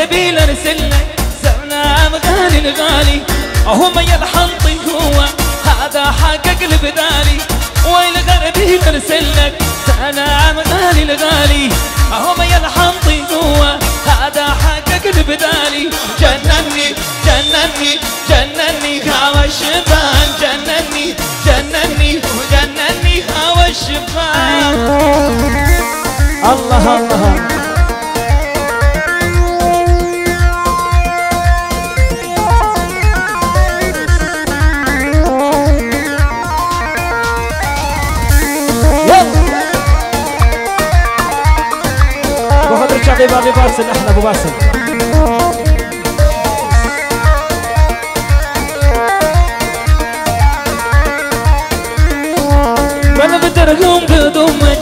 الغربي لرسلك سلام غالي الغالي هم يلحنطي هو هذا حقق البدالي والغربي لرسلك سلام غالي الغالي هم يلحنطي هو هذا حقق البدالي جنني جنني جنني هوا الشبان جنني جنني جنني هوا الشبان الله الله حبيب ابي باسل احلى ابو باسل وانا بدرهم بضمك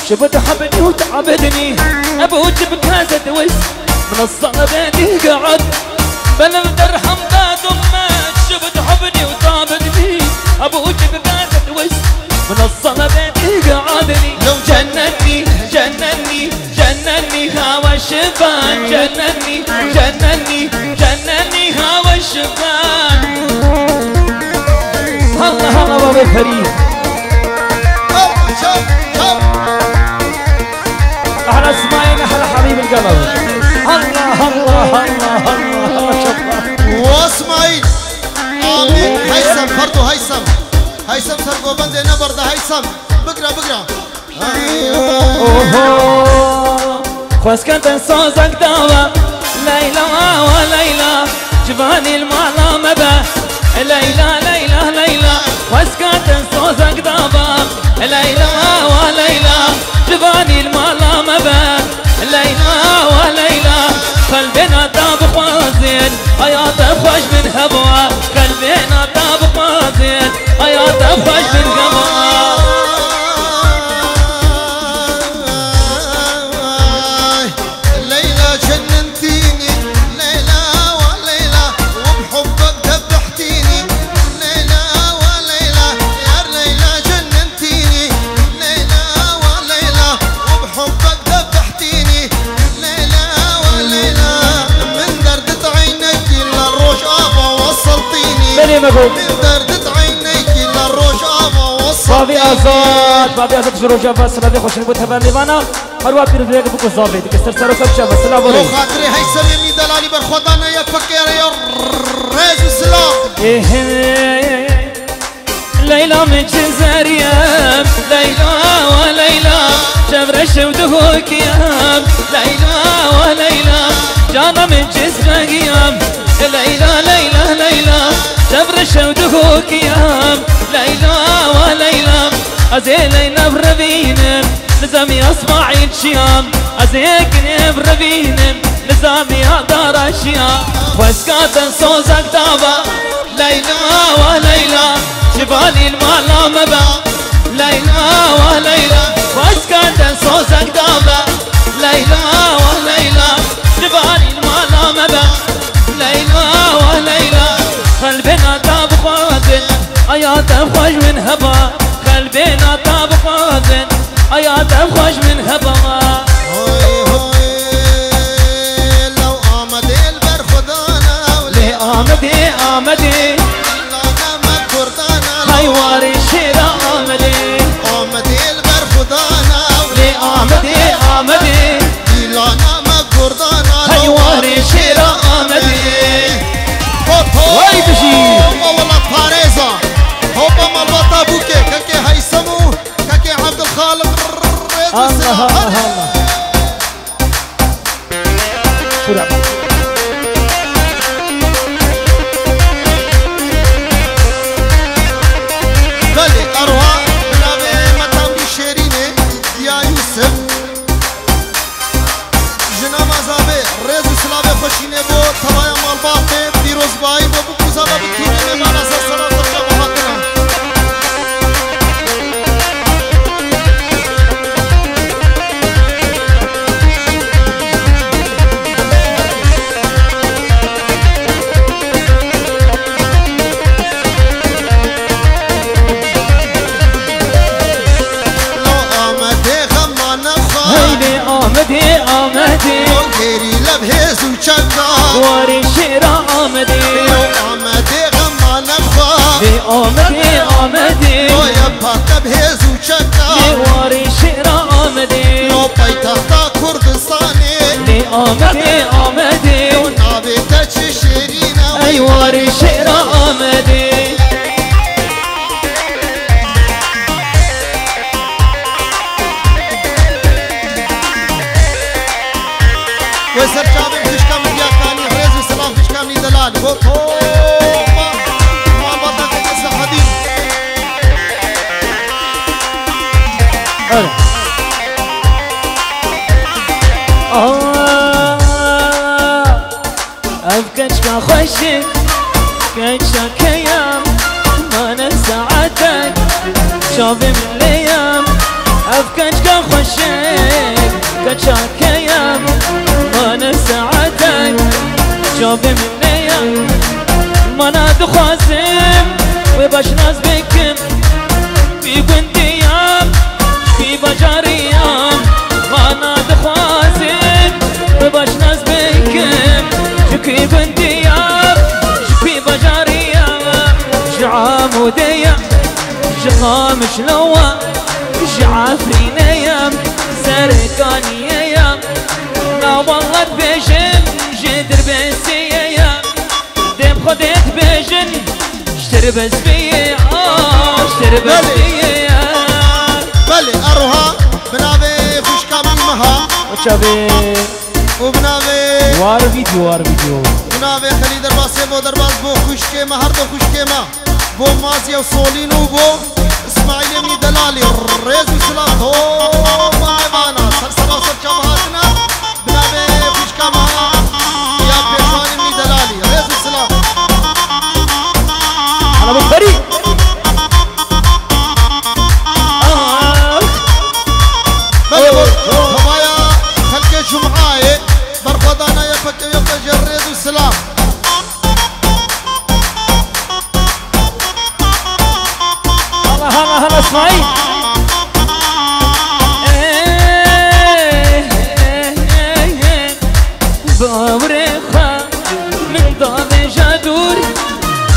شفت حبني وتعبدني ابوك بكاسة وش من الصلبة قعد بلا بدرهم بضمك شفت حبني وتعبدني ابوك بكاسة وش من الصلبة قعدني لو جنني جنني جنني هوا الشبان جنني جنني جنني هوا الشبان هلا هلا بابا فريد احلى اسماعيل احلى حبيب القلب هلا هلا هلا هلا شبان واسماعيل امين هيثم فرضو هيثم هيثم سرقو بند نبرد هيثم بقرا بقرا خوش كنت صوزك دوا ليلى وليلى جباني المعلى مبا ليلى ليلى ليلى خوش كنت صوزك دوا ليلى وليلى جباني المعلى مبا ليلى وليلى قلبنا طاب خوازين حياته خوش من هبوا قلبنا طاب خوازين حياته خوش من هبوا من دردت عينيك للروج ابا وصلتيني بابي ازاد بابي ازاد شروجا بس بابي خوش نبوتها باميوانا هروا بيرفيق بكو زابي تكسر سرو سبشا بس السلام عليكم خاطري هيثم يمي دلالي برخدانا يا فكر يا ريز السلام ليلى من جزاريام ليلى وليلى شبرش ودهوك يام ليلى وليلى جانا من جسمك يام ليلى ليلى ليلى شبرش ودهوك يام ليلى وليلى أزيلينا بربينم نزامي أصبعي الشيام أزيكني بربينم نزامي أدار الشيام واسكاتا صوزك دابا ليلى وليلى جبالي المالا مبا ليلى وليلى واسكاتا صوزك دابا ليلى وليلى جبالي المالا مبا ليلى وليلى قلبنا طاب خوازن حياته خوش من هبا قلبنا طاب خوازن حياته خوش من هبا هوي هوي لو آمدي البرخدانا ليه آمدي آمدي لانا ما كردانا هاي واري الشيرة آمدي آمدي البرخدانا ليه آمدي آمدي لانا ما كردانا هاي واري الشيرة آمدي واي بشي والله باريزا هوبا مالبطا بوكي كاكي هيثمو كاكي عبد الخالق الله الله شو لعبة قالي أروى بلابي مدام بشيريني يا يوسف جنا مزابي ريز سلابي خوشيني بو تبايا مالباطي ديروز باي بو بوكوزابا بكيني بانا سلسلة ترجع محاطنا آمدي آمدي آمدي غيري بهز وشكا واري شيرا آمدي آمدي غما نبخا آمدي يا باتا بهز وشكا واري شيرا آمدي لو بايتختا كردستاني آمدي نابي تشي شيرينا أي واري شيرا آمدي وسر شابي فيشكا من ياكاني ريز وسلام فيشكا من دلال بوتو ما بطا كيس حديد أبكتك خوشك كتشك أيام ما ننسى عدك شوفي من الأيام أبكتك خوشك كتشك أيام ما ننسى عدك شوفي من الأيام ما نادو خازم وباش ناس بكم في بنتيام في بجاريام ما نادو خازم وباش ناس بكم شكي بنتيام شكي بجاريام شعام وديام شخام شلوة شعافرين ايام سرقاني ايام لا والله بيجن جدر بسي ايام ديم خديت بيجن اشتر بس بيه اشتر بس بيه بلي اروها بنابي فشكا من مها وشابي وبنابي وار فيديو بنابي خلي درباسي بو درباس بو خشكي ما هر دو خشكي ما بو مازي وصولين وبو اسماعيل من دلالي ريز وسلام تو ما عبانا سرسرا وسرچا مهاتنا بنابي فشكا ما يا بيشواني من دلالي ريز وسلام انا مخبري بلي هوايا خلقي جمعاي برخدانا يفك يفجر ريز وسلام هلا اسمعي بورخا من ضامن جادور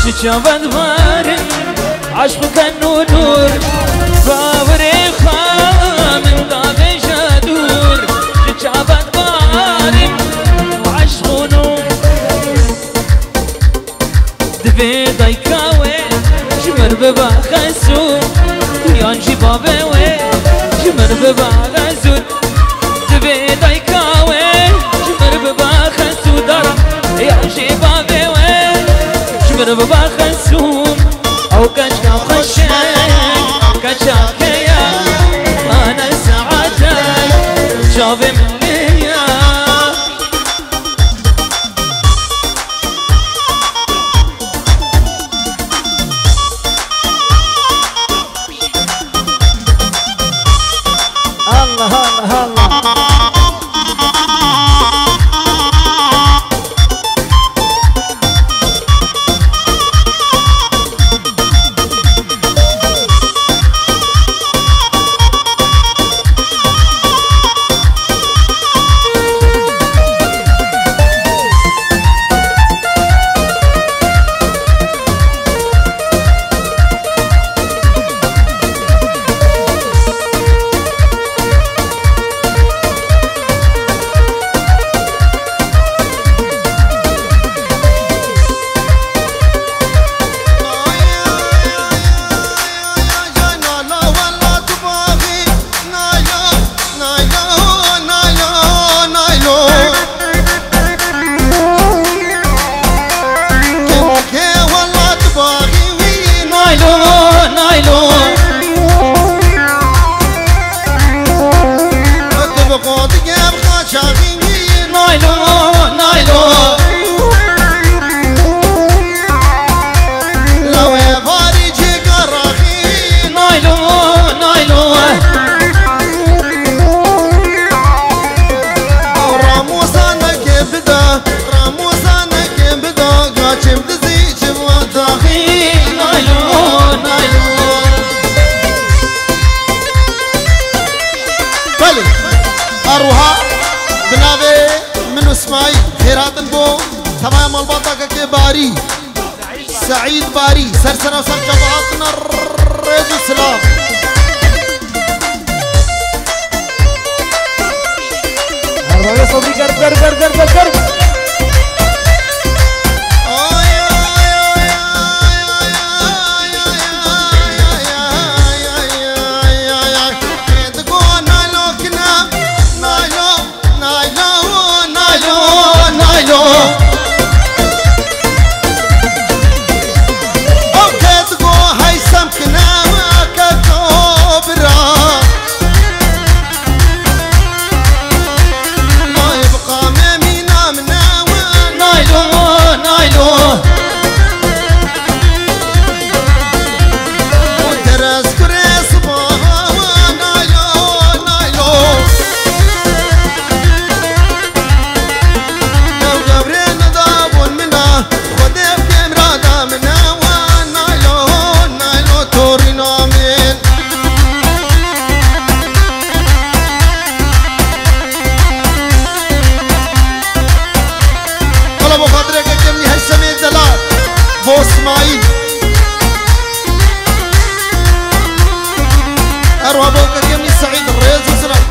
شجابت بارن عشقك النور بورخا من ضامن جادور شجابت بارن وعشق نور دبي ضيكاوي جمر ببا خسور يانجي بابي وي جمر ببا غزور دبي ضيكاوي جمر ببا خسور دارا يانجي بابي وي جمر ببا خسور او كشكا خشين كشكا كيا انا سعادة شافي مني سمايا مالباطا كي باري سعيد باري سرسنا وسر جماعتنا الرئيس السلام هربا صبري قرب اسماعيل اروى بوكا كمي سعيد الرئيس وسلام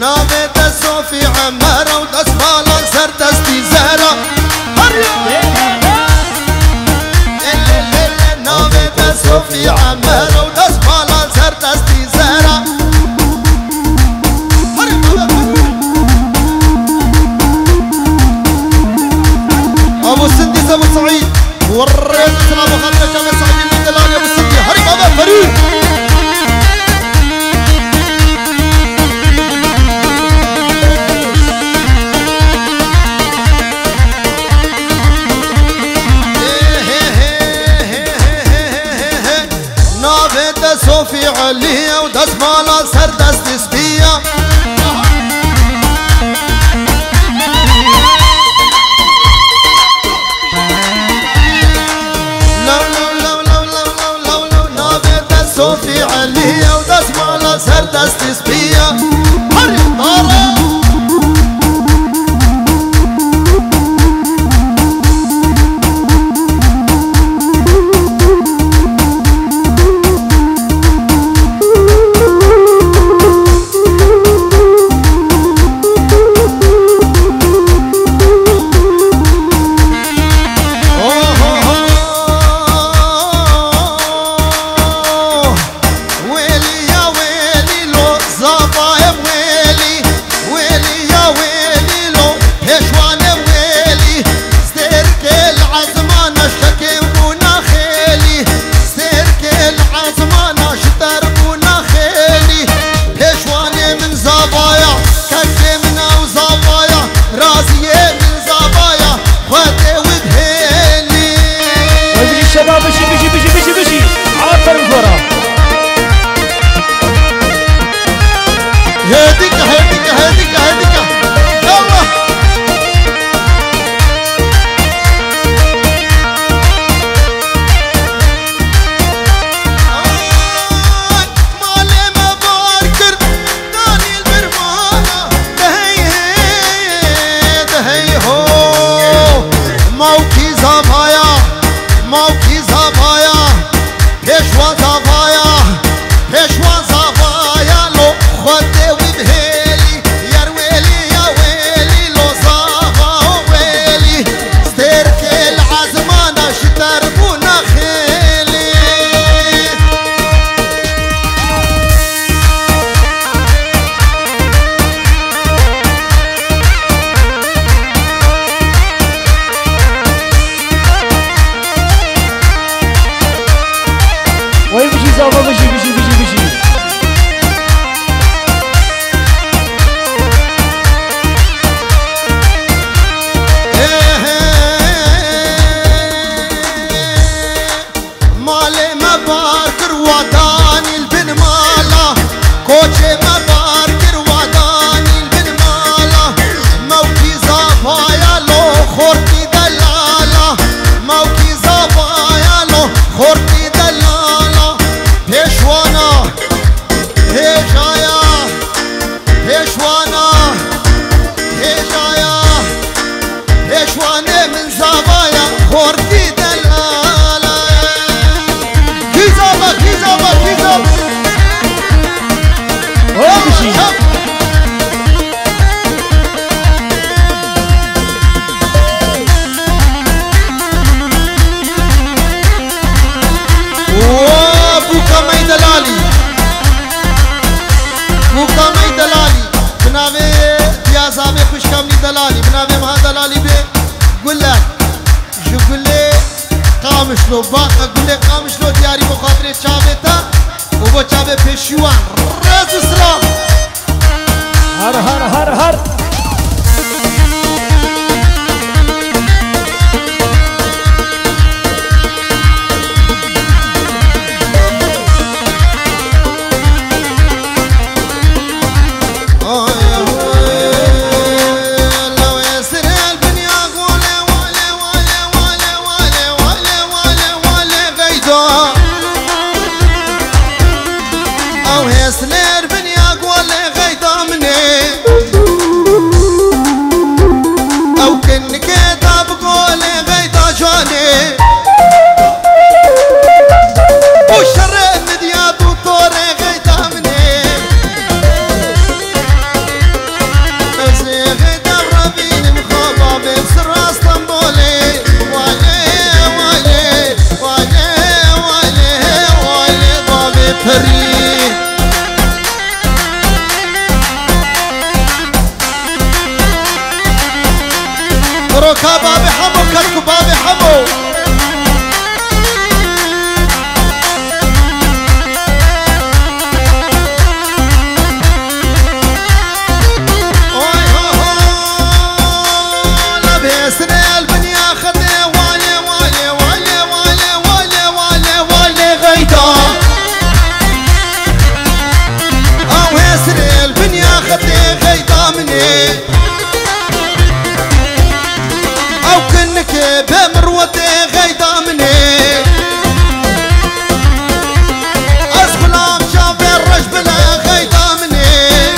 نابت الصوفي عمارة ودسمالا سر دستي زهرة نابت الصوفي عمارة ودسمالا سر دستي زهرة ابو سندي ابو سعيد والرئيس السلام وخلنا شامل سعيد من دلال ابو سندي هرب هذا فريق نافذ صوفي عليا ودسمالا سر دست سبيا صوفي عليا ودسمالا سر دست سبيا هري طارة بشي عافر الكرة هديك يلا معلمة باركر داني البرمانة دهي هو موكي زبايا پیشوا زبایا لو خود و بهلی یار ویلی یا ویلی لو زبا ویلی استرک العزمانه شتر بونا خیلی وين بشي زابا بشي مالي ما باركر وداني البن مالا كوتشي ما باركر وداني البن مالا موكي زبايا لو خورتي دلالا موكي زبايا لو خورتي دلالا پیش بشي بوكا مي دلالي بوكا مي دلالي بنامي يا زامي خوشكامني دلالي بنامي مها دلالي بي قول لك شو قول لي قامشلو باقا قول لي قامشلو دياري بخاطري شابتا وبو شابه بشيوان رز اسلام هر هر هر هر سنير بنيا قول غيدا مني او كن كتاب قول غيدا جاني وشر مديا دكتور غيدا مني ازي غيدا ربين مخابا بسر اسطنبولي والي والي والي والي والي ضابي فريد روكا بابي حمو كركو بابي حمو نبي سنة البنيا خدي والي والي والي والي والي والي والي غيدا او سنة البنيا خدي غيدا مني او كنك بمروتي غيدا مني اسخلام شافي الرجبلة غيدا مني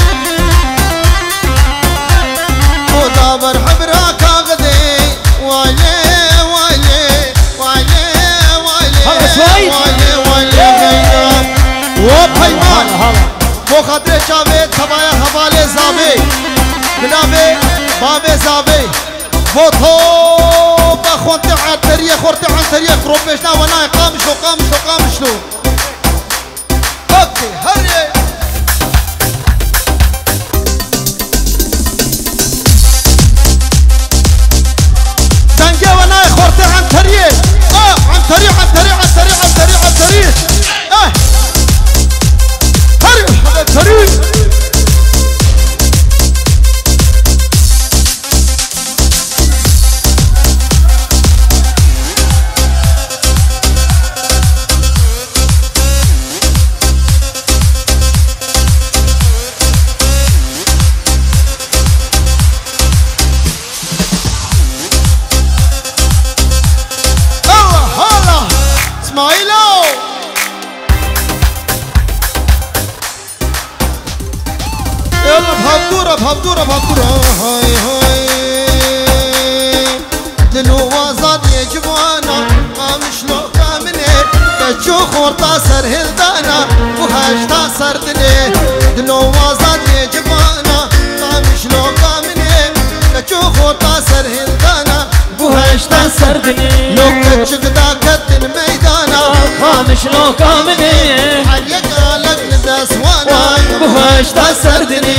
ودابر حبراك غدي والي والي والي والي والي والي غيدا وبحيمان بو خاطر شافي تبايا حوالي زابي بنابي بابي زابي فوتو بخونتي عنتريه خورتي عنتريه كروبيشنا وانا قامشلو قامشلو قامشلو اوكي هري زنجي وانا خورتي عنتريه عنتريه عنتريه عنتريه عنتريه عنتريه هري عنتريه اسماعيلو يلا بهبدورة بهبدورة بهبدورة هاي هاي دلو وازاد يا جوانا قامشلو كامني كجو خورتا سر هلدانا وهاشتا سردني دلو وازاد يا جوانا قامشلو كامني كجو خورتا سر هلدانا وهاشتا سردني لو كتشك دا كتن ميدانا قامشلو كامني حليك لك نداس وانا وهاشتا سردني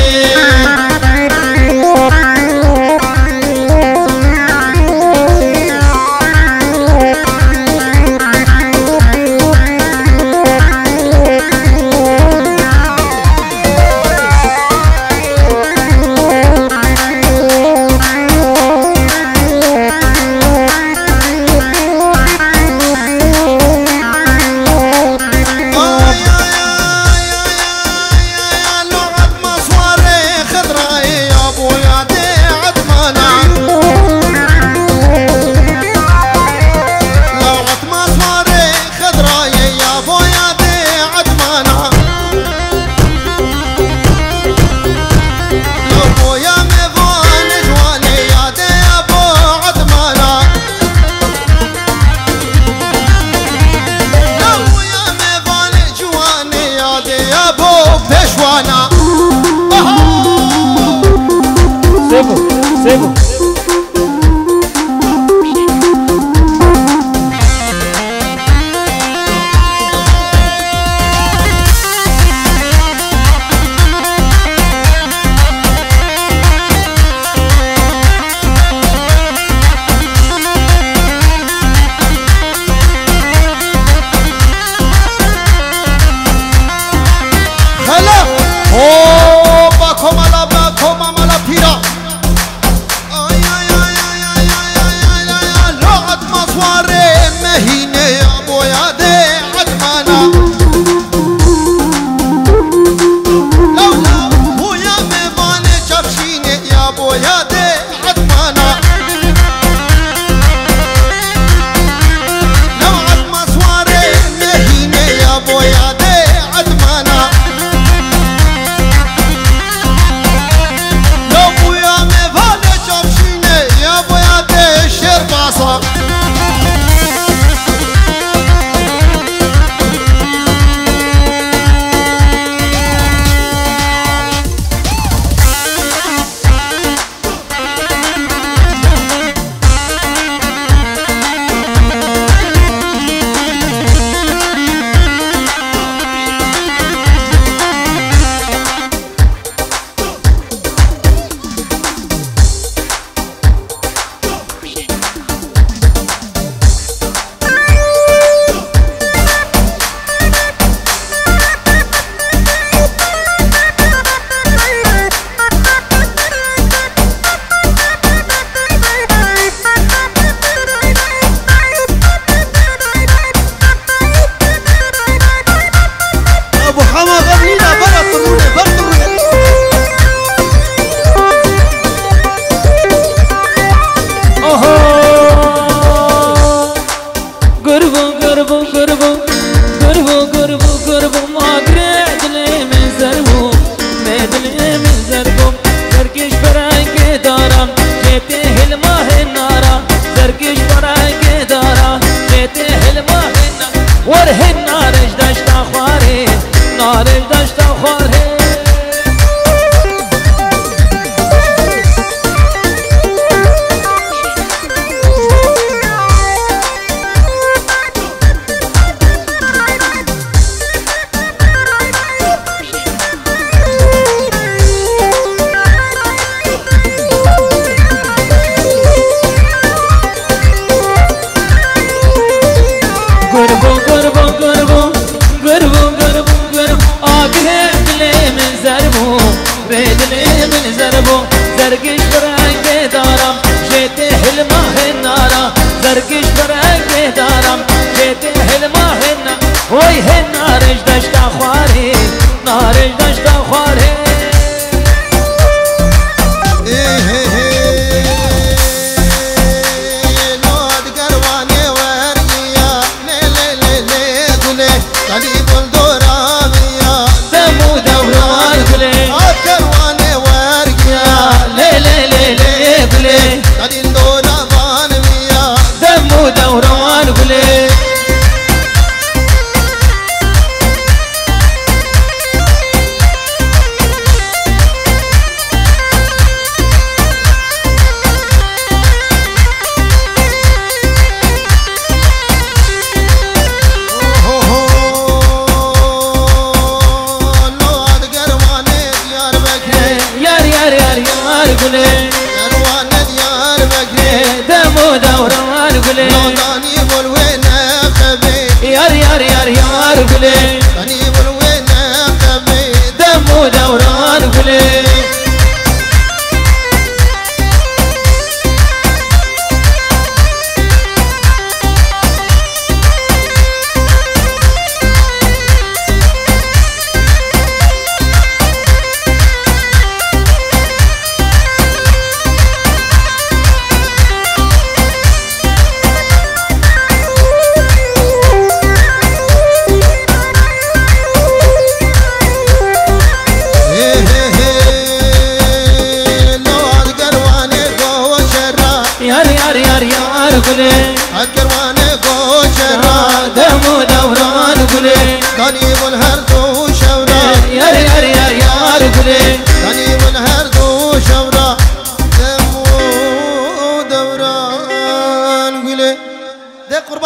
لغة مصوار سيبو سيبو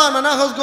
ما ناخذ